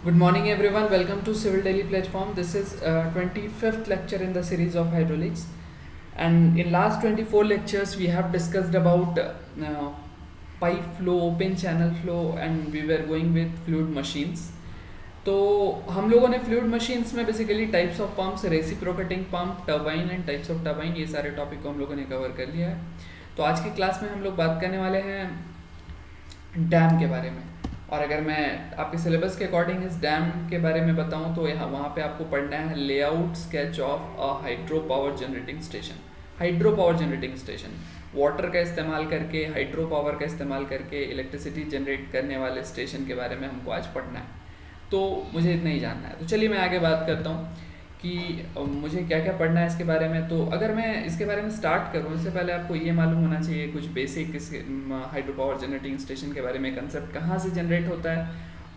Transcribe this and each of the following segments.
Good morning, everyone. Welcome to Civil Daily Platform. This is 25th lecture in the series of hydraulics, and in last 24 lectures we have discussed about pipe flow, open channel flow, and we were going with fluid machines. तो हम लोगों ने fluid machines में basically types of pumps, reciprocating pump, turbine and types of turbine, ये सारे topic को हम लोगों ने कवर कर लिया है। तो आज की क्लास में हम लोग बात करने वाले हैं डैम के बारे में। और अगर मैं आपके सिलेबस के अकॉर्डिंग इस डैम के बारे में बताऊं तो यहाँ वहाँ पे आपको पढ़ना है layout sketch of a hydro power generating station. Hydro power generating station, water का इस्तेमाल करके, हाइड्रो पावर का इस्तेमाल करके इलेक्ट्रिसिटी जनरेट करने वाले स्टेशन के बारे में हमको आज पढ़ना है। तो मुझे इतना ही जानना है। तो चलिए मैं आगे बात करता हूँ कि मुझे क्या क्या पढ़ना है इसके बारे में। तो अगर मैं इसके बारे में स्टार्ट करूँ, इससे पहले आपको ये मालूम होना चाहिए कुछ बेसिक इस हाइड्रो पावर जनरेटिंग स्टेशन के बारे में, कंसेप्ट कहाँ से जनरेट होता है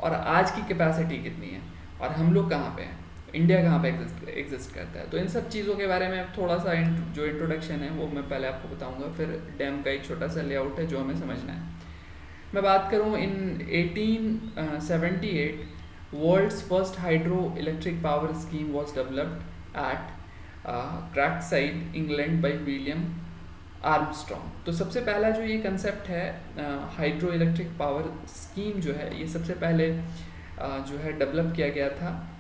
और आज की कैपेसिटी कितनी है और हम लोग कहाँ पे हैं, इंडिया कहाँ पे एग्जिस्ट करता है। तो इन सब चीज़ों के बारे में थोड़ा सा जो इंट्रोडक्शन है वो मैं पहले आपको बताऊँगा, फिर डैम का एक छोटा सा लेआउट है जो हमें समझना है। मैं बात करूँ इन 1878 world's first hydroelectric power scheme was developed at Crackside, England by William Armstrong। तो सबसे पहला जो ये कंसेप्ट है हाइड्रो इलेक्ट्रिक पावर स्कीम जो है, ये सबसे पहले जो है डेवलप किया गया था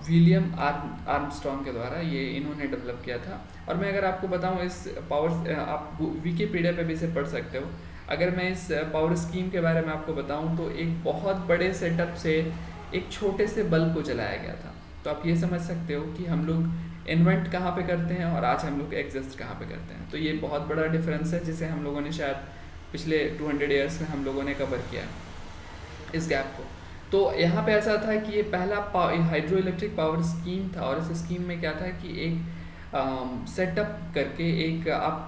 विलियम आर्मस्ट्रॉन्ग के द्वारा। ये इन्होंने डेवलप किया था। और मैं अगर आपको बताऊं इस पावर, आप विकीपीडिया पे भी इसे पढ़ सकते हो। अगर मैं इस पावर स्कीम के बारे में आपको बताऊं तो एक बहुत बड़े सेटअप से एक छोटे से बल्ब को जलाया गया था। तो आप ये समझ सकते हो कि हम लोग इन्वेंट कहाँ पे करते हैं और आज हम लोग एग्जिस्ट कहाँ पे करते हैं। तो ये बहुत बड़ा डिफरेंस है जिसे हम लोगों ने शायद पिछले 200 ईयर्स में हम लोगों ने कवर किया है इस गैप को। तो यहाँ पे ऐसा था कि ये पहला हाइड्रो इलेक्ट्रिक पावर स्कीम था। और इस स्कीम में क्या था कि एक सेटअप करके एक आप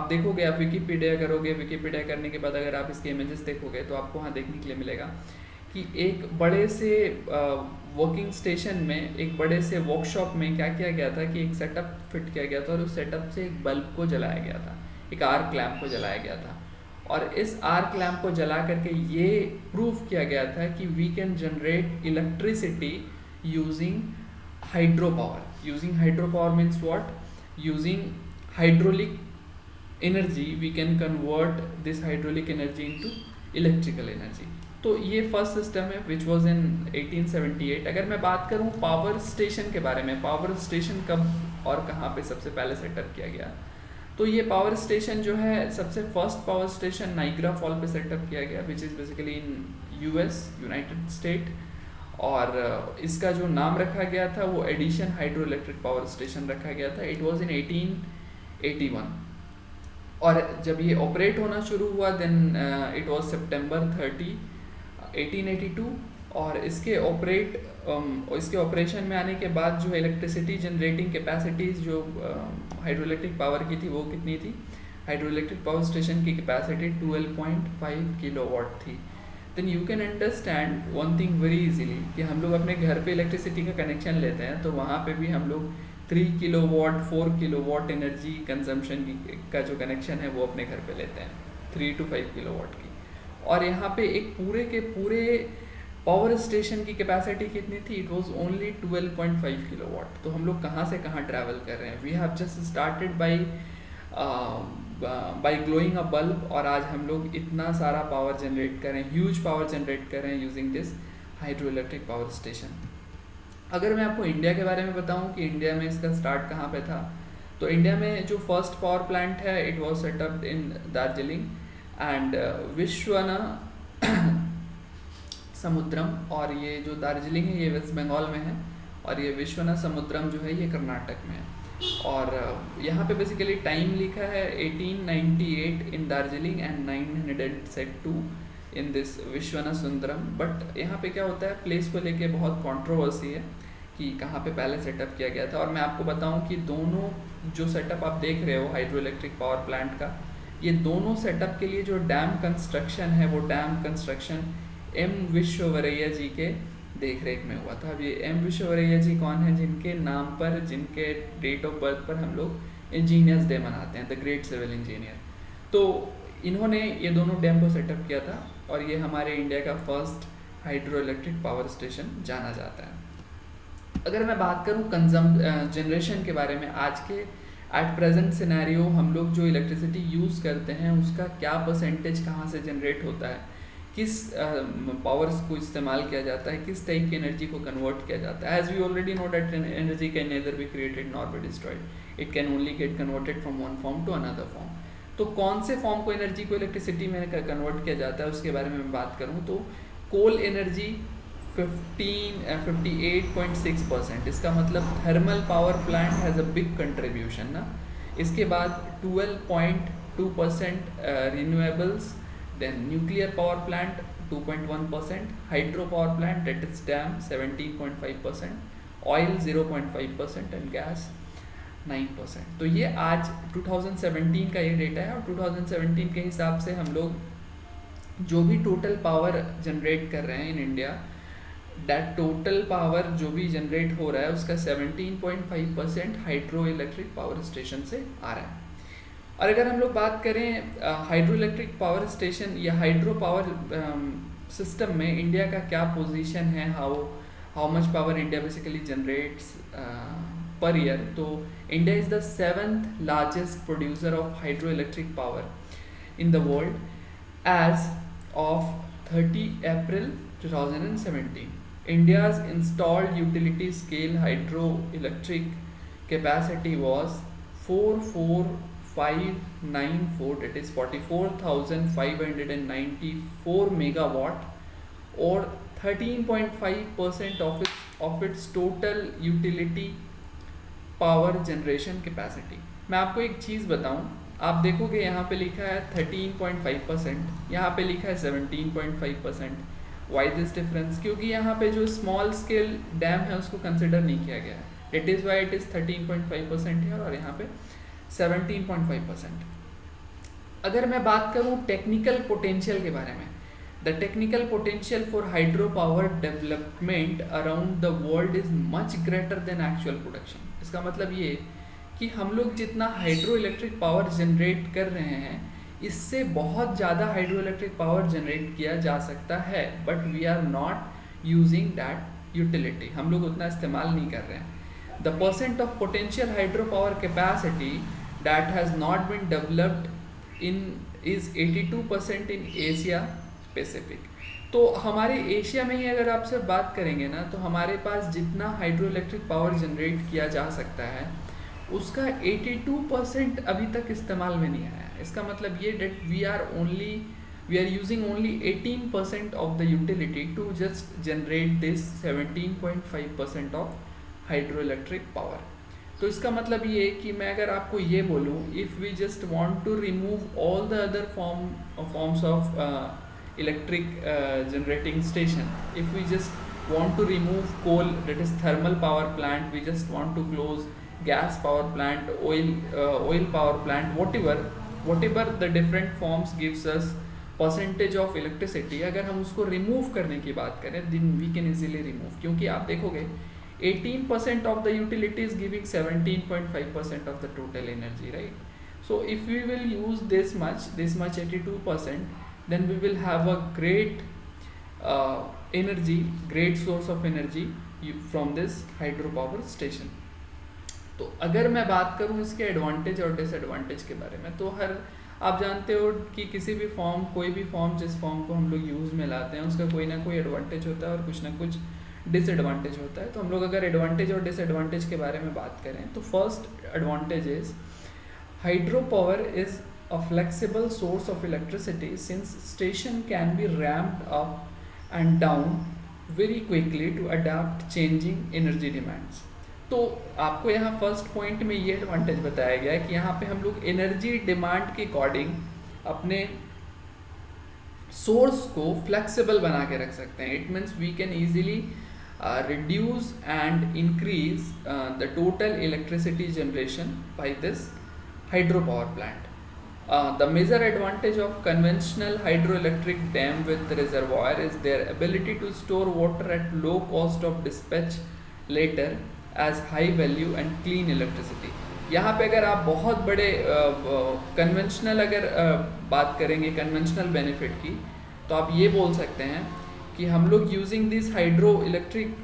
देखोगे, आप विकीपीडिया करोगे, विकीपीडिया करने के बाद अगर आप इसके इमेजेस देखोगे तो आपको वहाँ देखने के लिए मिलेगा कि एक बड़े से वर्किंग स्टेशन में, एक बड़े से वर्कशॉप में क्या किया गया था कि एक सेटअप फिट किया गया था और उस सेटअप से एक बल्ब को जलाया गया था, एक आर्क लैम्प को जलाया गया था। और इस आर्क लैम्प को जला करके ये प्रूव किया गया था कि we can generate electricity using hydro power. Using hydro power means what? Using hydraulic energy we can convert this hydraulic energy into electrical energy. तो ये फर्स्ट सिस्टम है विच वॉज इन 1878। अगर मैं बात करूँ पावर स्टेशन के बारे में, पावर स्टेशन कब और कहाँ पे सबसे पहले सेटअप किया गया, तो ये पावर स्टेशन जो है सबसे first power station Niagara fall पे सेटअप किया गया which is basically in US, United State. और इसका जो नाम रखा गया था वो Edison hydro electric power station रखा गया था। It was in 1881। और जब ये ऑपरेट होना शुरू हुआ देन इट वॉज September 30, 1882। और इसके ऑपरेशन में आने के बाद जो इलेक्ट्रिसिटी जनरेटिंग कैपेसिटीज़ जो हाइड्रो इलेक्ट्रिक पावर की थी वो कितनी थी? हाइड्रो इलेक्ट्रिक पावर स्टेशन की कैपेसिटी 12.5 किलोवाट थी। Then you can understand one thing very easily कि हम लोग अपने घर पे इलेक्ट्रिसिटी का कनेक्शन लेते हैं तो वहाँ पे भी हम लोग 3 किलोवाट 4 किलोवाट एनर्जी कंजम्पशन का जो कनेक्शन है वो अपने घर पे लेते हैं, 3 to 5 किलोवाट की। और यहाँ पे एक पूरे के पूरे पावर स्टेशन की कैपेसिटी कितनी थी? It was only 12.5 kilowatt. तो हम लोग कहाँ से कहाँ ट्रैवल कर रहे हैं? We have just started by glowing a bulb और आज हम लोग इतना सारा पावर जनरेट कर रहे हैं, ह्यूज पावर जनरेट कर रहे हैं using this hydro electric power station. अगर मैं आपको इंडिया के बारे में बताऊं कि इंडिया में इसका स्टार्ट कहाँ पे था, तो इंडिया में जो फर्स्ट पावर प्लांट है it was set up in Darjeeling and Shivanasamudram. और ये जो दार्जिलिंग है ये वेस्ट बंगाल में है और ये विश्वना समुद्रम जो है ये कर्नाटक में है। और यहाँ पे बेसिकली टाइम लिखा है 1898 in Darjeeling and 902 in this Shivanasamudram. But यहाँ पे क्या होता है, प्लेस को लेके बहुत कंट्रोवर्सी है कि कहाँ पे पहले सेटअप किया गया था। और मैं आपको बताऊँ कि दोनों जो सेटअप आप देख रहे हो हाइड्रो इलेक्ट्रिक पावर प्लांट का, ये दोनों सेटअप के लिए जो डैम कंस्ट्रक्शन है वो डैम कंस्ट्रक्शन एम विश्वेश्वरैया जी के देख रेख में हुआ था। अब ये एम विश्वेश्वरैया जी कौन है? जिनके नाम पर, जिनके डेट ऑफ बर्थ पर हम लोग इंजीनियर्स डे मनाते हैं, द ग्रेट सिविल इंजीनियर। तो इन्होंने ये दोनों डैम को सेटअप किया था और ये हमारे इंडिया का first hydro electric power station जाना जाता है। अगर मैं बात करूं जनरेशन के बारे में, आज के एट प्रेजेंट सिनेरियो हम लोग जो इलेक्ट्रिसिटी यूज़ करते हैं उसका क्या परसेंटेज कहाँ से जनरेट होता है, किस पावर्स को इस्तेमाल किया जाता है, किस टाइप की एनर्जी को कन्वर्ट किया जाता है। As we already know that energy can neither be created nor be destroyed, it can only get converted from one form to another form. तो कौन से फॉर्म को एनर्जी को इलेक्ट्रिसिटी में कन्वर्ट किया जाता है उसके बारे में मैं बात करूँ तो कोल एनर्जी 58.6%, इसका मतलब thermal power plant has a big contribution ना। इसके बाद 12.2% renewables, then nuclear power plant 2.1%, hydro power plant that is dam 17.5%, oil 0.5% and gas 9%। तो ये आज 2017 का ये डेटा है और 2017 के हिसाब से हम लोग जो भी टोटल पावर जनरेट कर रहे हैं in India, that total power जो भी जनरेट हो रहा है उसका 17.5% हाइड्रो इलेक्ट्रिक पावर स्टेशन से आ रहा है। और अगर हम लोग बात करें हाइड्रो इलेक्ट्रिक पावर स्टेशन या हाइड्रो पावर सिस्टम में इंडिया का क्या पोजीशन है, how much power India basically generates per year, तो India is the 7th largest producer of hydro electric power in the world as of 30 April 2017. India's installed utility scale hydroelectric capacity was 44594, that is 44,594 megawatt, or 13.5% of its total utility power generation capacity. मैं आपको एक चीज़ बताऊं, आप देखोगे यहाँ पे लिखा है 13.5%, यहाँ पे लिखा है 17.5%। Why this difference? क्योंकि यहाँ पे जो स्मॉल स्केल डैम है उसको कंसिडर नहीं किया गया है, it is why it is 13.5% है और यहाँ पे 17.5%। अगर मैं बात करूँ टेक्निकल पोटेंशियल के बारे में, the technical potential for hydro power development around the world is much greater than actual production. इसका मतलब ये कि हम लोग जितना हाइड्रो इलेक्ट्रिक पावर जनरेट कर रहे हैं इससे बहुत ज़्यादा हाइड्रो इलेक्ट्रिक पावर जनरेट किया जा सकता है, but we are not using that utility, हम लोग उतना इस्तेमाल नहीं कर रहे हैं। The percent of potential hydro power capacity that has not been developed in is 82% in Asia Pacific. तो हमारे एशिया में ही अगर आपसे बात करेंगे ना, तो हमारे पास जितना हाइड्रो इलेक्ट्रिक पावर जनरेट किया जा सकता है उसका 82% अभी तक इस्तेमाल में नहीं आया है। इसका मतलब ये that we are using only 18% of the utility to just generate this 17.5% of hydro electric power. तो इसका मतलब ये कि मैं अगर आपको ये बोलूँ, if we just want to remove all the other forms of electric generating station, if we just want to remove coal, that is thermal power plant, we just want to close gas power plant, oil power plant, whatever the different forms gives us percentage of electricity, अगर हम उसको remove करने की बात करें then we can easily remove, क्योंकि आप देखोगे 18% of the utility is giving 17.5% of the total energy, right? So if we will use this much 82%, then we will have a great great source of energy from this hydropower station. तो अगर मैं बात करूँ इसके advantage और disadvantage के बारे में, तो आप जानते हो कि किसी भी फॉर्म, कोई भी फॉर्म जिस फॉर्म को हम लोग यूज़ में लाते हैं उसका कोई ना कोई एडवांटेज होता है और कुछ ना कुछ डिसएडवांटेज होता है। तो हम लोग अगर एडवांटेज और डिसएडवांटेज के बारे में बात करें तो first advantage is hydro power is a flexible source of electricity since station can be ramped up and down very quickly to adapt changing energy demands. तो आपको यहाँ फर्स्ट पॉइंट में ये एडवांटेज बताया गया है कि यहाँ पे हम लोग एनर्जी डिमांड के अकॉर्डिंग अपने सोर्स को फ्लेक्सिबल बना के रख सकते हैं। It means we can easily reduce and increase the total electricity generation by this hydro power plant. The major advantage of conventional hydro electric dam with reservoir is their ability to store water at low cost of dispatch later as high value and clean electricity. यहाँ पे अगर आप बहुत बड़े conventional बात करेंगे conventional benefit की, तो आप ये बोल सकते हैं कि हम लोग using this hydro electric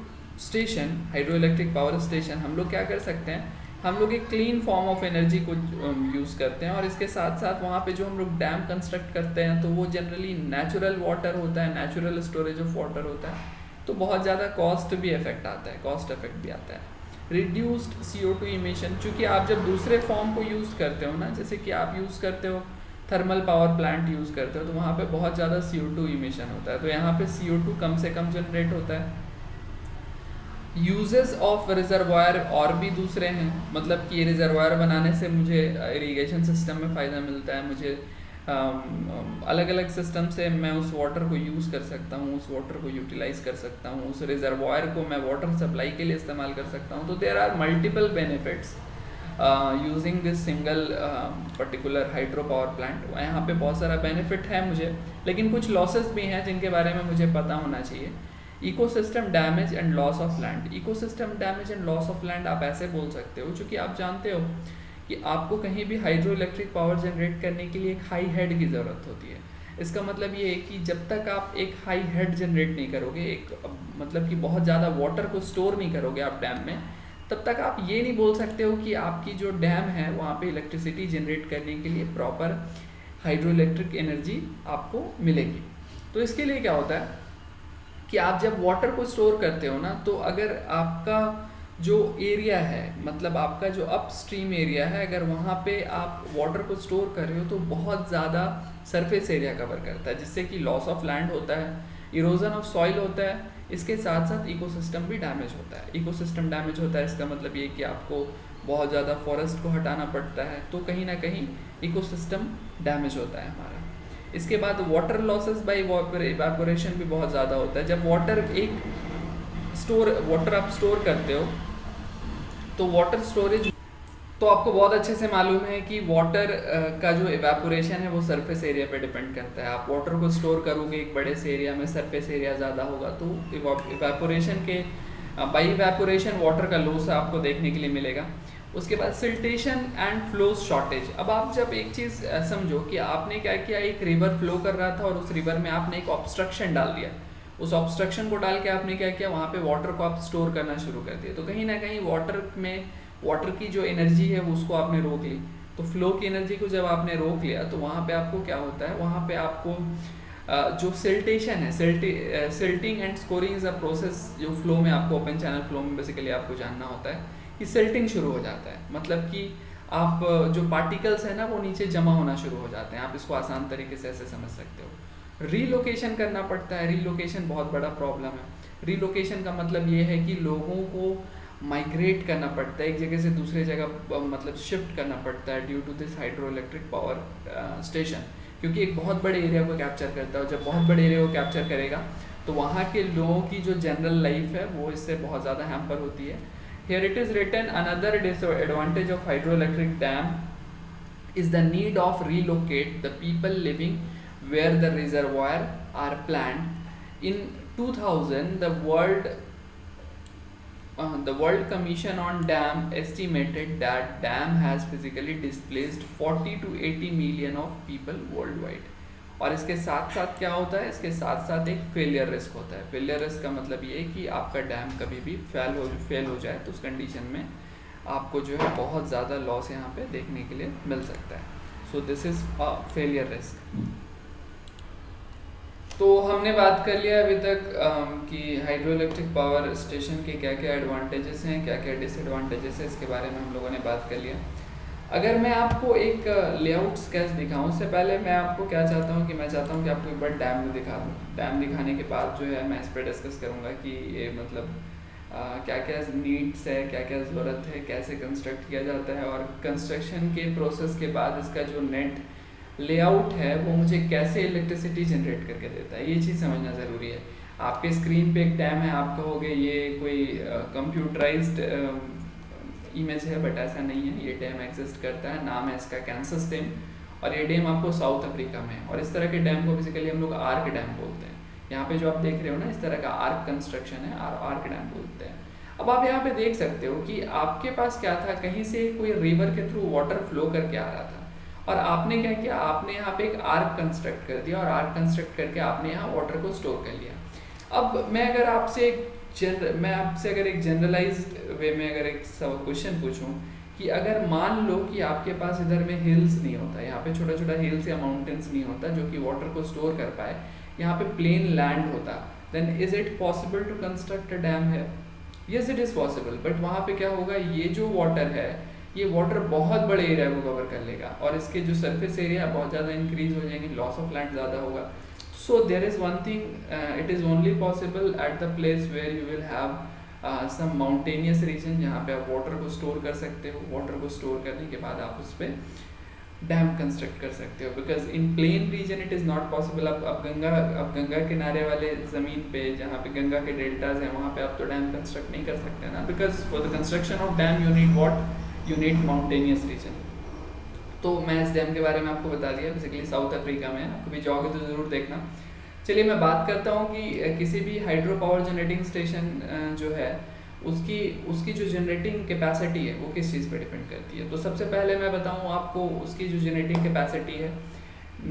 power station हम लोग क्या कर सकते हैं, हम लोग एक क्लीन फॉर्म ऑफ एनर्जी को यूज़ करते हैं, और इसके साथ साथ वहाँ पे जो हम लोग डैम कंस्ट्रक्ट करते हैं तो वो जनरली नेचुरल वाटर होता है, नेचुरल स्टोरेज ऑफ वाटर होता है, तो बहुत ज़्यादा कॉस्ट भी इफेक्ट आता है, कॉस्ट इफेक्ट भी आता है। रिड्यूस्ड CO2 इमिशन, चूँकि आप जब दूसरे फॉर्म को यूज़ करते हो ना, जैसे कि आप यूज़ करते हो थर्मल पावर प्लांट यूज़ करते हो, तो वहाँ पे बहुत ज़्यादा CO2 इमिशन होता है, तो यहाँ पे CO2 कम से कम जनरेट होता है। यूजेस ऑफ रिजर्वायर और भी दूसरे हैं, मतलब कि रिजर्वायर बनाने से मुझे इरिगेशन सिस्टम में फ़ायदा मिलता है, मुझे अलग अलग सिस्टम से मैं उस वाटर को यूज़ कर सकता हूँ, उस वाटर को यूटिलाइज कर सकता हूँ, उस रिजर्वायर को मैं वाटर सप्लाई के लिए इस्तेमाल कर सकता हूँ। तो there are multiple benefits using this single particular hydro power plant. यहाँ पे बहुत सारा बेनिफिट है मुझे, लेकिन कुछ लॉसेस भी हैं जिनके बारे में मुझे पता होना चाहिए। Ecosystem damage and loss of land. Ecosystem damage and loss of land आप ऐसे बोल सकते हो, क्योंकि आप जानते हो कि आपको कहीं भी हाइड्रो इलेक्ट्रिक पावर जनरेट करने के लिए एक हाई हेड की ज़रूरत होती है। इसका मतलब ये है कि जब तक आप एक हाई हेड जनरेट नहीं करोगे, एक मतलब कि बहुत ज़्यादा वाटर को स्टोर नहीं करोगे आप डैम में, तब तक आप ये नहीं बोल सकते हो कि आपकी जो डैम है वहाँ पे इलेक्ट्रिसिटी जनरेट करने के लिए प्रॉपर हाइड्रो इलेक्ट्रिक एनर्जी आपको मिलेगी। तो इसके लिए क्या होता है कि आप जब वाटर को स्टोर करते हो ना, तो अगर आपका जो एरिया है, मतलब आपका जो अपस्ट्रीम एरिया है, अगर वहाँ पे आप वाटर को स्टोर कर रहे हो तो बहुत ज़्यादा सरफेस एरिया कवर करता है, जिससे कि लॉस ऑफ लैंड होता है, इरोजन ऑफ सॉइल होता है, इसके साथ साथ इकोसिस्टम भी डैमेज होता है। इकोसिस्टम डैमेज होता है, इसका मतलब ये कि आपको बहुत ज़्यादा फॉरेस्ट को हटाना पड़ता है, तो कहीं ना कहीं इकोसिस्टम डैमेज होता है हमारा। इसके बाद वाटर लॉसेस बाय इवेपोरेशन भी बहुत ज़्यादा होता है। जब वाटर आप स्टोर करते हो तो वाटर स्टोरेज, तो आपको बहुत अच्छे से मालूम है कि वाटर का जो इवेपोरेशन है वो सरफेस एरिया पे डिपेंड करता है। आप वाटर को स्टोर करोगे एक बड़े से एरिया में, सरफेस एरिया ज़्यादा होगा, तो इवेपोरेशन के बाई इवेपोरेशन वाटर का लॉस आपको देखने के लिए मिलेगा। उसके बाद सिल्टेशन एंड फ्लो शॉर्टेज। अब आप जब एक चीज़ समझो कि आपने क्या किया, एक रिवर फ्लो कर रहा था और उस रिवर में आपने एक ऑब्स्ट्रक्शन डाल दिया, उस ऑब्स्ट्रक्शन को डाल के आपने क्या किया, वहाँ पे वाटर को आप स्टोर करना शुरू कर दिया, तो कहीं ना कहीं वाटर की जो एनर्जी है उसको आपने रोक ली। तो फ्लो की एनर्जी को जब आपने रोक लिया तो वहाँ पे आपको क्या होता है, वहाँ पे आपको जो सिल्टेशन है, silting and scoring is a process, जो फ्लो में आपको ओपन चैनल फ्लो में बेसिकली आपको जानना होता है कि सिल्टिंग शुरू हो जाता है, मतलब कि आप जो पार्टिकल्स है ना वो नीचे जमा होना शुरू हो जाते हैं। आप इसको आसान तरीके से ऐसे समझ सकते हो। रीलोकेशन करना पड़ता है, रीलोकेशन बहुत बड़ा प्रॉब्लम है। रीलोकेशन का मतलब ये है कि लोगों को माइग्रेट करना पड़ता है, एक जगह से दूसरे जगह मतलब शिफ्ट करना पड़ता है due to this hydro electric power station, क्योंकि एक बहुत बड़े एरिया को कैप्चर करता है, और जब बहुत बड़े एरिया को कैप्चर करेगा तो वहाँ के लोगों की जो जनरल लाइफ है वो इससे बहुत ज़्यादा हैम्पर होती है। Here it is written, another disadvantage of hydroelectric dam is the need of relocate the people living where the reservoir are planned. In 2000, the World Commission on Dam estimated that dam has physically displaced 40 to 80 million of people worldwide. और इसके साथ साथ क्या होता है, इसके साथ साथ एक फेलियर रिस्क होता है। फेलियर रिस्क का मतलब ये है कि आपका डैम कभी भी फेल हो जाए तो उस कंडीशन में आपको जो है बहुत ज़्यादा लॉस यहाँ पे देखने के लिए मिल सकता है। So this is a failure risk. तो हमने बात कर लिया अभी तक कि हाइड्रो इलेक्ट्रिक पावर स्टेशन के क्या क्या एडवांटेजेस हैं, क्या क्या डिसएडवांटेजेस हैं, इसके बारे में हम लोगों ने बात कर लिया। अगर मैं आपको एक लेआउट स्केच दिखाऊं, उससे पहले मैं आपको क्या चाहता हूं कि मैं चाहता हूं कि आपको एक बार डैम दिखा दूं। डैम दिखाने के बाद जो है मैं इस पर डिस्कस करूंगा कि ये मतलब क्या क्या नीड्स है, क्या क्या ज़रूरत है, कैसे कंस्ट्रक्ट किया जाता है, और कंस्ट्रक्शन के प्रोसेस के बाद इसका जो नेट लेआउट है वो मुझे कैसे इलेक्ट्रिसिटी जनरेट करके देता है, ये चीज़ समझना ज़रूरी है। आपके स्क्रीन पे एक डैम है, आप कहोगे ये कोई कंप्यूटराइज्ड इमेज है, बट ऐसा नहीं है। ये डैम एग्जिस्ट करता है, नाम है इसका कैंसस डैम, और ये डैम आपको साउथ अफ्रीका में है। और इस तरह के डैम को बेसिकली हम लोग आर्क डैम बोलते हैं। यहाँ पे जो आप देख रहे हो ना, इस तरह का आर्क कंस्ट्रक्शन है, आर्क डैम बोलते हैं। अब आप यहाँ पे देख सकते हो कि आपके पास क्या था, कहीं से कोई रिवर के थ्रू वाटर फ्लो करके आ रहा था, और आपने क्या किया, आपने यहाँ पे एक आर्क कंस्ट्रक्ट कर दिया, और आर्क कंस्ट्रक्ट करके आपने यहाँ वाटर को स्टोर कर लिया। अब मैं आपसे अगर एक जनरलाइज्ड वे में अगर एक क्वेश्चन पूछूं कि अगर मान लो कि आपके पास इधर में हिल्स नहीं होता, यहाँ पे छोटा छोटा हिल्स या माउंटेन्स नहीं होता जो कि वाटर को स्टोर कर पाए, यहाँ पे प्लेन लैंड होता, then is it possible to construct a dam है? Yes it is possible, but वहाँ पे क्या होगा, ये जो वाटर है ये वाटर बहुत बड़े एरिया को कवर कर लेगा और इसके जो सरफेस एरिया बहुत ज़्यादा इंक्रीज हो जाएंगे, लॉस ऑफ लैंड ज़्यादा होगा. So there is one thing, it is only possible at the place where you will have some mountainous region जहाँ पे आप वाटर को स्टोर कर सकते हो. वाटर को स्टोर करने के बाद आप उस पर डैम कंस्ट्रक्ट कर सकते हो, because in plain region it is not possible. अब गंगा किनारे वाले ज़मीन पे जहाँ पे गंगा के डेल्टाज हैं वहाँ पे आप तो डैम कंस्ट्रक्ट नहीं कर सकते ना, because for the construction of damn you need what, you need mountainous region. तो मैं इस डैम के बारे में आपको बता दिया, बेसिकली साउथ अफ्रीका में. आप कभी जाओगे तो ज़रूर देखना. चलिए मैं बात करता हूँ कि किसी भी हाइड्रो पावर जनरेटिंग स्टेशन जो है उसकी जो जनरेटिंग कैपेसिटी है वो किस चीज़ पे डिपेंड करती है. तो सबसे पहले मैं बताऊँ आपको, उसकी जो जनरेटिंग कैपेसिटी है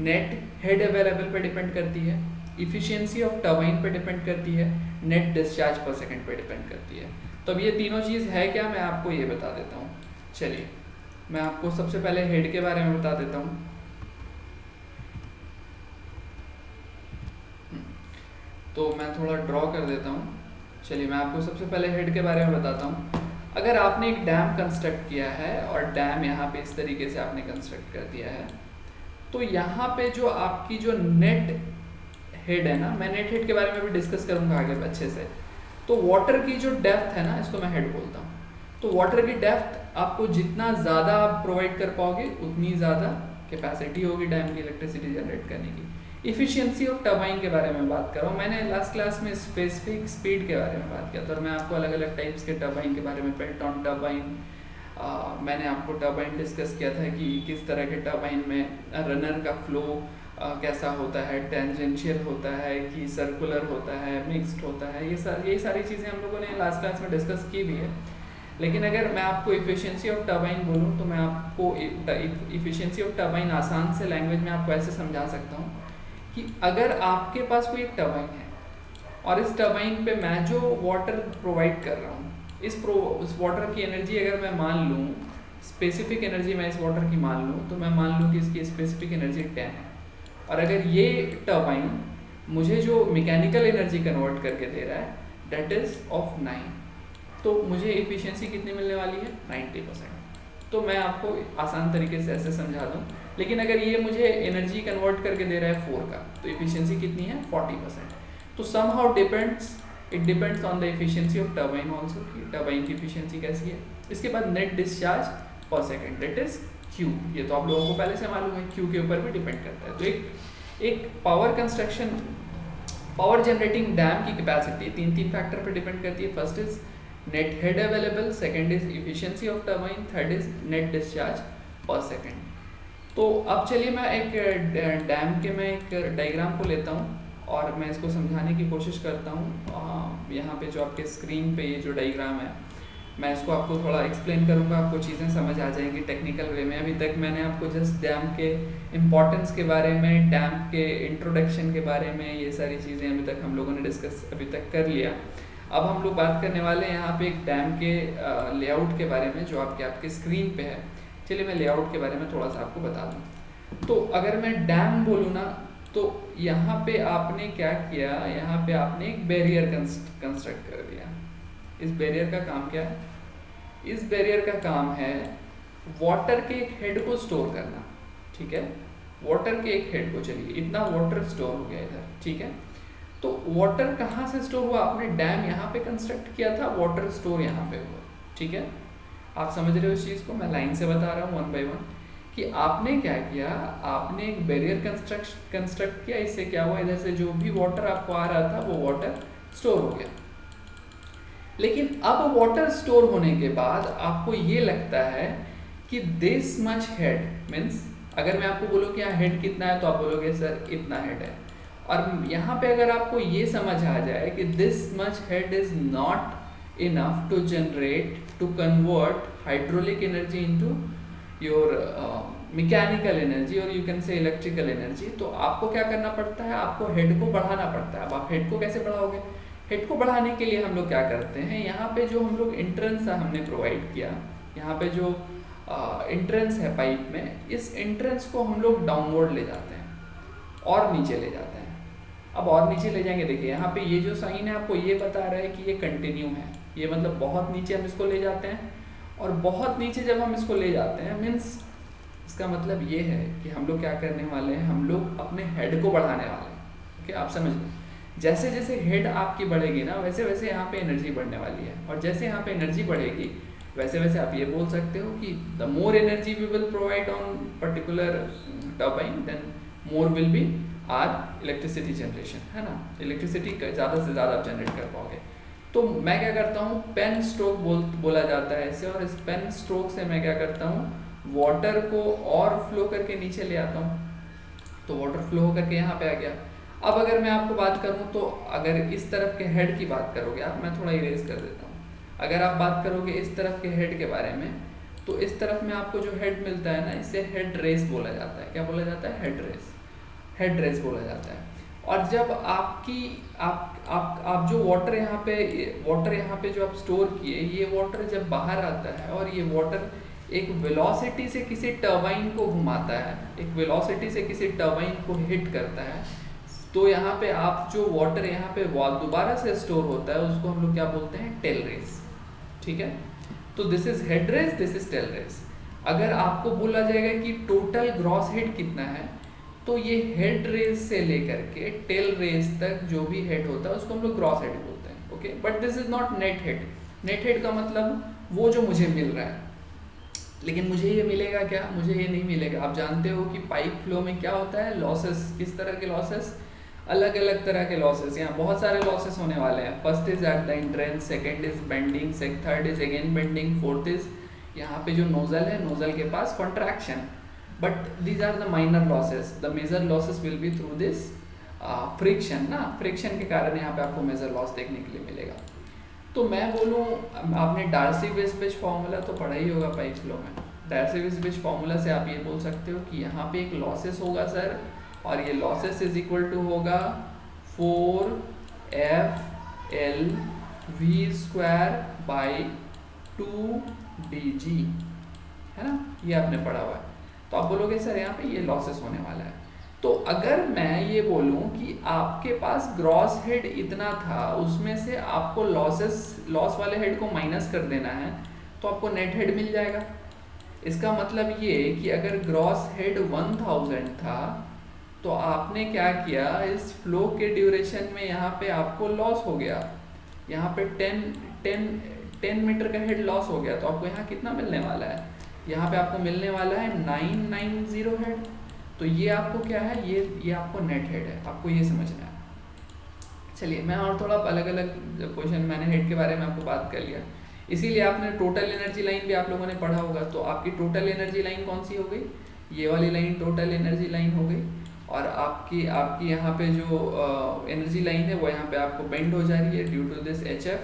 नेट हेड अवेलेबल पे डिपेंड करती है, इफ़िशियंसी ऑफ टर्बाइन पे डिपेंड करती है, नेट डिस्चार्ज पर सेकेंड पे डिपेंड करती है. तो अब ये तीनों चीज़ है क्या, मैं आपको ये बता देता हूँ. चलिए मैं आपको सबसे पहले हेड के बारे में बता देता हूँ. तो मैं थोड़ा ड्रॉ कर देता हूँ. चलिए मैं आपको सबसे पहले हेड के बारे में बताता हूँ. अगर आपने एक डैम कंस्ट्रक्ट किया है और डैम यहाँ पे इस तरीके से आपने कंस्ट्रक्ट कर दिया है, तो यहाँ पे जो आपकी जो नेट हेड है ना, मैं नेट हेड के बारे में भी डिस्कस करूँगा आगे अच्छे से. तो वाटर की जो डेप्थ है ना, इसको मैं हेड बोलता हूँ. तो वाटर की डेप्थ आपको जितना ज़्यादा आप प्रोवाइड कर पाओगे उतनी ज़्यादा कैपेसिटी होगी डैम की इलेक्ट्रिसिटी जनरेट करने की. इफ़िशियंसी ऑफ टर्बाइन के बारे में बात कर रहा हूँ. मैंने लास्ट क्लास में स्पेसिफिक स्पीड के बारे में बात किया था और मैं आपको अलग अलग टाइप्स के टर्बाइन के बारे में, पेल्टन टर्बाइन, मैंने आपको टर्बाइन डिस्कस किया था कि किस तरह के टर्बाइन में रनर का फ्लो कैसा होता है, टेंजेंशियल होता है कि सर्कुलर होता है, मिक्स्ड होता है. ये सारी चीज़ें हम लोगों ने लास्ट क्लास में डिस्कस की भी है. लेकिन अगर मैं आपको इफ़िशियंसी ऑफ टर्बाइन बोलूँ तो मैं आपको इफ़िशियंसी ऑफ टर्बाइन आसान से लैंग्वेज में आपको ऐसे समझा सकता हूँ कि अगर आपके पास कोई एक टर्बाइन है और इस टर्बाइन पे मैं जो वाटर प्रोवाइड कर रहा हूँ, इस वाटर की एनर्जी अगर मैं मान लूँ, स्पेसिफिक एनर्जी मैं इस वाटर की मान लूँ, तो मैं मान लूँ कि इसकी स्पेसिफिक एनर्जी 10 है. और अगर ये टर्बाइन मुझे जो मैकेनिकल एनर्जी कन्वर्ट करके दे रहा है डेट इज़ ऑफ 9, तो मुझे एफिशिएंसी कितनी मिलने वाली है, 90%. तो मैं आपको आसान तरीके से ऐसे समझा दूँ. लेकिन अगर ये मुझे एनर्जी कन्वर्ट करके दे रहा है 4 का, तो एफिशिएंसी कितनी है, 40%. तो somehow it depends on the efficiency of turbine also, कि टर्बाइन की एफिशिएंसी कैसी है. इसके बाद नेट डिस्चार्ज पर सेकेंड डेट इज क्यू. ये तो आप लोगों को पहले से मालूम है, क्यू के ऊपर भी डिपेंड करता है. तो एक पावर जनरेटिंग डैम की कैपेसिटी तीन फैक्टर पर डिपेंड करती है. First is net head available, second is efficiency of turbine, third is net discharge पर सेकेंड. तो अब चलिए मैं एक डैम के मैं एक डायग्राम को लेता हूँ और मैं इसको समझाने की कोशिश करता हूँ. यहाँ पे जो आपके स्क्रीन पे ये जो डायग्राम है, मैं इसको आपको थोड़ा एक्सप्लेन करूँगा, आपको चीज़ें समझ आ जाएंगी टेक्निकल वे में. अभी तक मैंने आपको जस्ट डैम के इम्पोर्टेंस के बारे में, डैम के इंट्रोडक्शन के बारे में, ये सारी चीज़ें अभी तक हम लोगों ने डिस्कस अभी तक कर लिया. अब हम लोग बात करने वाले हैं यहाँ पे एक डैम के लेआउट के बारे में जो आपके स्क्रीन पे है. चलिए मैं लेआउट के बारे में थोड़ा सा आपको बता दूँ. तो अगर मैं डैम बोलूँ ना, तो यहाँ पे आपने क्या किया, यहाँ पे आपने एक बैरियर कंस्ट्रक्ट कर दिया. इस बैरियर का काम क्या है, इस बैरियर का काम है वाटर के एक हेड को स्टोर करना. ठीक है, वाटर के एक हेड को, चलिए इतना वाटर स्टोर हो गया इधर. ठीक है, तो वाटर कहाँ से स्टोर हुआ, आपने डैम यहाँ पे कंस्ट्रक्ट किया था, वाटर स्टोर यहाँ पे हुआ. ठीक है, आप समझ रहे हो इस चीज़ को, मैं लाइन से बता रहा हूँ वन बाय वन कि आपने क्या किया, आपने एक बैरियर कंस्ट्रक्ट किया. इससे क्या हुआ, इधर से जो भी वाटर आपको आ रहा था वो वाटर स्टोर हो गया. लेकिन अब वाटर स्टोर होने के बाद आपको ये लगता है कि दिस मच हेड मीन्स, अगर मैं आपको बोलूँ कि यहाँ हेड कितना है तो आप बोलोगे सर इतना हेड है. और यहाँ पे अगर आपको ये समझ आ जाए कि this much head is not enough to generate, to convert hydraulic energy into your mechanical energy और you can say electrical energy. तो आपको क्या करना पड़ता है, आपको हेड को बढ़ाना पड़ता है। अब आप हेड को कैसे बढ़ाओगे, हेड को बढ़ाने के लिए हम लोग क्या करते हैं, यहाँ पे जो हम लोग एंट्रेंस हमने प्रोवाइड किया, यहाँ पे जो एंट्रेंस है पाइप में, इस एंट्रेंस को हम लोग डाउनवर्ड ले जाते हैं और नीचे ले जाते हैं। अब और नीचे ले जाएंगे, देखिए यहाँ पे ये जो साइन है आपको ये बता रहा है कि ये कंटिन्यू है, ये मतलब बहुत नीचे हम इसको ले जाते हैं। और बहुत नीचे जब हम इसको ले जाते हैं मीन्स इसका मतलब ये है कि हम लोग क्या करने वाले हैं, हम लोग अपने हेड को बढ़ाने वाले हैं। ओके, आप समझ लो, जैसे जैसे हेड आपकी बढ़ेगी ना वैसे वैसे यहाँ पे एनर्जी बढ़ने वाली है, और जैसे यहाँ पे एनर्जी बढ़ेगी वैसे वैसे आप ये बोल सकते हो कि the more energy we will provide on particular turbine then more will be are electricity generation, है ना। इलेक्ट्रिसिटी ज़्यादा से ज़्यादा आप जनरेट कर पाओगे। तो मैं क्या करता हूँ, पेन स्ट्रोक बोला जाता है इसे, और इस पेन स्ट्रोक से मैं क्या करता हूँ, वाटर को और फ्लो करके नीचे ले आता हूँ। तो वाटर फ्लो करके यहाँ पे आ गया। अब अगर मैं आपको बात करूँ तो अगर इस तरफ के हेड की बात करोगे आप, मैं थोड़ा इरेज कर देता हूँ, अगर आप बात करोगे इस तरफ के हेड के बारे में, तो इस तरफ में आपको जो हेड मिलता है ना, इसे हेड रेस बोला जाता है। क्या बोला जाता है, हेड रेस, हेड रेस बोला जाता है। और जब आपकी आप जो वाटर यहाँ पे जो आप स्टोर किए, ये वाटर जब बाहर आता है और ये वाटर एक वेलोसिटी से किसी टरबाइन को घुमाता है, एक वेलोसिटी से किसी टरबाइन को हिट करता है, तो यहाँ पे आप जो वाटर यहाँ पे दोबारा से स्टोर होता है उसको हम लोग क्या बोलते हैं, टेल रेस। ठीक है, तो this is head race, this is tail race. अगर आपको बोला जाएगा कि टोटल ग्रॉस हेड कितना है, तो ये हेड रेस से लेकर के टेल रेस तक जो भी हेड होता है उसको हम लोग ग्रॉस हेड बोलते हैं। Okay, but this is not net head. Net head का मतलब वो जो मुझे मिल रहा है, लेकिन मुझे ये मिलेगा क्या, मुझे ये नहीं मिलेगा। आप जानते हो कि पाइप फ्लो में क्या होता है, लॉसेस, किस तरह के लॉसेस, अलग अलग तरह के लॉसेस। यहाँ बहुत सारे लॉसेस होने वाले हैं। First is at the entrance, second is bending, third is again bending, fourth is यहाँ पे जो नोजल है, नोजल के पास contraction. But these are the minor losses, the major losses will be through this friction ना, friction के कारण यहाँ पे आपको मेजर लॉस देखने के लिए मिलेगा। तो मैं बोलूँ, आपने डार्सी-वेसबच फॉर्मूला तो पढ़ा ही होगा पाइप फ्लो में। डार्सी-वेसबच फॉर्मूला से आप ये बोल सकते हो कि यहाँ पे एक लॉसेस होगा सर, और ये लॉसेस इज इक्वल टू होगा 4FL/2 dg, है ना, ये आपने पढ़ा हुआ है। तो आप बोलोगे सर यहाँ पे ये लॉसेस होने वाला है। तो अगर मैं ये बोलूँ कि आपके पास ग्रॉस हेड इतना था, उसमें से आपको लॉस वाले हेड को माइनस कर देना है, तो आपको नेट हेड मिल जाएगा। इसका मतलब ये कि अगर ग्रॉस हेड 1000 था, तो आपने क्या किया, इस फ्लो के ड्यूरेशन में यहाँ पे आपको लॉस हो गया, यहाँ पे 10 मीटर का हेड लॉस हो गया, तो आपको यहाँ कितना मिलने वाला है, यहाँ पे आपको मिलने वाला है 990 हेड। तो ये आपको क्या है, ये आपको नेट हेड है, आपको ये समझना है। चलिए, मैं और थोड़ा अलग अलग क्वेश्चन, मैंने हेड के बारे में आपको बात कर लिया, इसीलिए आपने टोटल एनर्जी लाइन भी आप लोगों ने पढ़ा होगा। तो आपकी टोटल एनर्जी लाइन कौन सी हो गई, ये वाली लाइन टोटल एनर्जी लाइन हो गई। और आपकी यहाँ पे जो एनर्जी लाइन है वो यहाँ पे आपको बेंड हो जा रही है ड्यू टू दिस HF।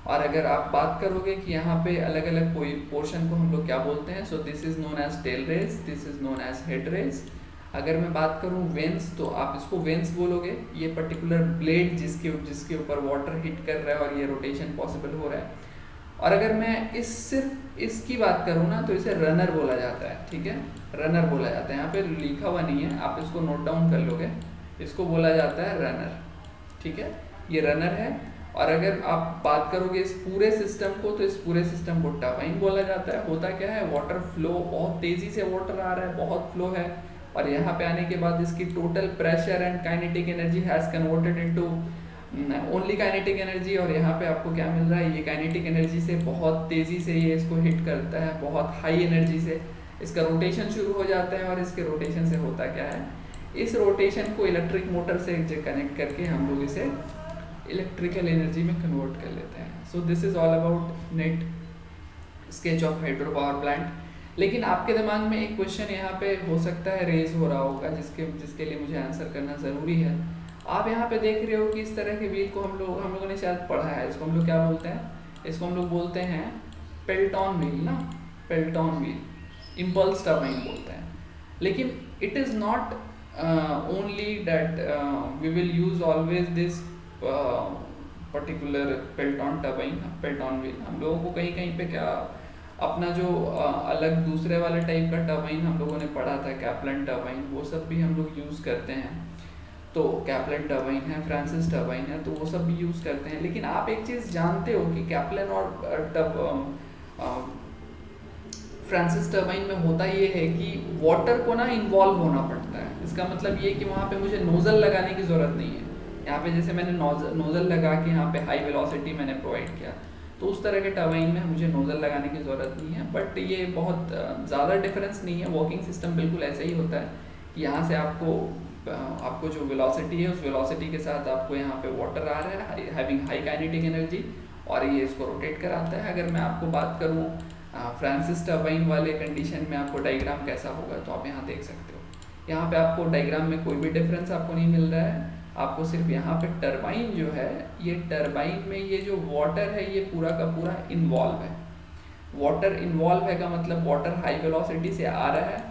और अगर आप बात करोगे कि यहाँ पे अलग अलग कोई पोर्शन को हम लोग क्या बोलते हैं, so this is known as tail race, this is known as head race. अगर मैं बात करूँ वेंस, तो आप इसको वेंस बोलोगे, ये पर्टिकुलर ब्लेड जिसके ऊपर वाटर हिट कर रहा है और ये रोटेशन पॉसिबल हो रहा है। और अगर मैं सिर्फ इसकी बात करूँ ना, तो इसे रनर बोला जाता है। ठीक है, रनर बोला जाता है, यहाँ पे लिखा हुआ नहीं है, आप इसको नोट डाउन कर लोगे, इसको बोला जाता है रनर। ठीक है, ये रनर है। और अगर आप बात करोगे इस पूरे सिस्टम को, तो इस पूरे सिस्टम को टरबाइन बोला जाता है। होता क्या है, वाटर फ्लो, बहुत तेजी से वाटर आ रहा है, बहुत फ्लो है, और यहाँ पे आने के बाद इसकी total pressure and kinetic energy has converted into only kinetic energy. और यहाँ पे आपको क्या मिल रहा है, ये काइनेटिक एनर्जी से बहुत तेजी से ये इसको हिट करता है, बहुत हाई एनर्जी से इसका रोटेशन शुरू हो जाता है। और इसके रोटेशन से होता क्या है, इस रोटेशन को इलेक्ट्रिक मोटर से कनेक्ट करके हम लोग इसे इलेक्ट्रिकल एनर्जी में कन्वर्ट कर लेते हैं। So this is all about net sketch of hydro power plant. लेकिन आपके दिमाग में एक क्वेश्चन यहाँ पे हो सकता है रेज हो रहा होगा, जिसके लिए मुझे आंसर करना ज़रूरी है। आप यहाँ पे देख रहे हो कि इस तरह के व्हील को हम लोगों ने शायद पढ़ा है, इसको हम लोग क्या बोलते हैं, इसको हम लोग बोलते हैं पेल्टॉन व्हील ना, पेल्टॉन व्हील, इम्पल्स टरबाइन बोलते हैं। लेकिन it is not only that we will use always this particular Pelton turbine, Pelton wheel. हम लोगों को कहीं कहीं पे क्या अपना जो अलग दूसरे वाले टाइप का टर्बाइन हम लोगों ने पढ़ा था, कैप्लन टर्बाइन, वो सब भी हम लोग यूज़ करते हैं। तो कैप्लन टर्बाइन है, फ्रांसिस टर्बाइन है, तो वो सब भी यूज़ करते हैं। लेकिन आप एक चीज़ जानते हो कि कैप्लन और फ्रांसिस टर्बाइन में होता ये है कि वाटर को ना इन्वॉल्व होना पड़ता है। इसका मतलब ये कि वहाँ पे मुझे नोज़ल लगाने की ज़रूरत नहीं है। यहाँ पे जैसे मैंने नोज़ल लगा के यहाँ पे हाई वेलोसिटी मैंने प्रोवाइड किया, तो उस तरह के टर्बाइन में मुझे नोज़ल लगाने की ज़रूरत नहीं है। बट ये बहुत ज़्यादा डिफरेंस नहीं है, वर्किंग सिस्टम बिल्कुल ऐसा ही होता है कि यहाँ से आपको जो वेलोसिटी है उस वेलोसिटी के साथ आपको यहाँ पे वाटर आ रहा है हैविंग हाई काइनेटिक एनर्जी, और ये इसको रोटेट कराता है। अगर मैं आपको बात करूँ फ्रांसिस टर्बाइन वाले कंडीशन में आपको डायग्राम कैसा होगा, तो आप यहाँ देख सकते हो। यहाँ पे आपको डायग्राम में कोई भी डिफरेंस आपको नहीं मिल रहा है, आपको सिर्फ यहाँ पे टर्बाइन जो है, ये टर्बाइन में ये जो वाटर है ये पूरा का पूरा इन्वॉल्व है। वाटर इन्वॉल्व है का मतलब वाटर हाई वेलोसिटी से आ रहा है,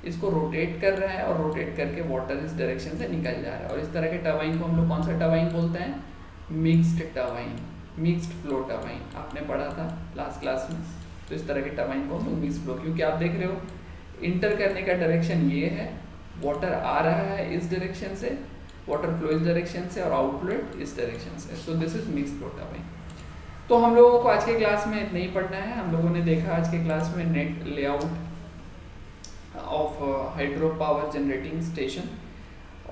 इसको रोटेट कर रहा है और रोटेट करके वाटर इस डायरेक्शन से निकल जा रहा है। और इस तरह के टर्बाइन को हम लोग कौन सा टर्बाइन बोलते हैं? Mixed turbine, mixed flow turbine, आपने पढ़ा था लास्ट क्लास में। तो इस तरह के टर्बाइन को हम लोग मिक्स्ड फ्लो, क्योंकि आप देख रहे हो इंटर करने का डायरेक्शन ये है, वाटर आ रहा है इस डायरेक्शन से, वाटर फ्लो इस डायरेक्शन से और आउटलेट इस डायरेक्शन से। सो this is mixed flow turbine. तो हम लोगों को आज के क्लास में इतना ही पढ़ना है। हम लोगों ने देखा आज के क्लास में net layout of hydro power generating station.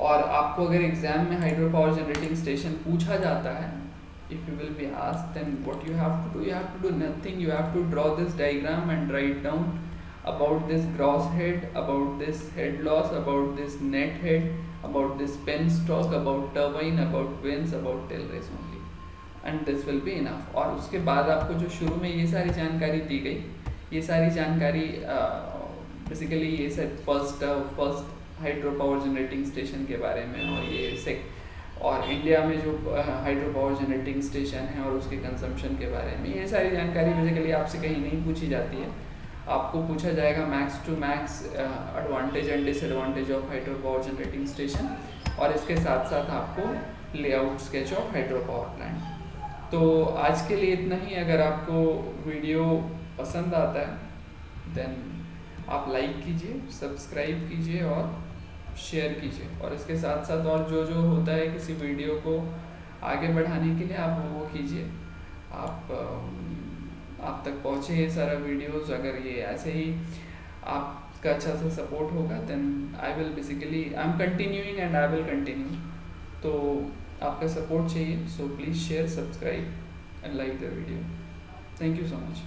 और आपको अगर एग्जाम में हाइड्रो पावर जनरेटिंग स्टेशन पूछा जाता है, if you will be asked, then what you have to do, you have to do nothing, you have to draw this diagram and write down about this gross head, about this head loss, about this net head, about this penstock, about turbine, about vanes, about tail race only, and this will be enough। और उसके बाद आपको जो शुरू में ये सारी जानकारी दी गई, ये सारी जानकारी बेसिकली ये सब first hydro power generating station के बारे में, और ये और इंडिया में जो हाइड्रो पावर जनरेटिंग स्टेशन है और उसके कंजम्पशन के बारे में, ये सारी जानकारी बेसिकली आपसे कहीं नहीं पूछी जाती है। आपको पूछा जाएगा max to max advantage and disadvantage of hydro power generating station, और इसके साथ साथ आपको layout sketch of hydro power plant. तो आज के लिए इतना ही। अगर आपको वीडियो पसंद आता है देन आप लाइक कीजिए, सब्सक्राइब कीजिए और शेयर कीजिए। और इसके साथ साथ और जो जो होता है किसी वीडियो को आगे बढ़ाने के लिए आप वो कीजिए, आप तक पहुँचे ये सारा वीडियोस। अगर ये ऐसे ही आपका अच्छा सा सपोर्ट होगा then I am continuing and I will continue. तो आपका सपोर्ट चाहिए, so please share, subscribe and like the video. Thank you so much.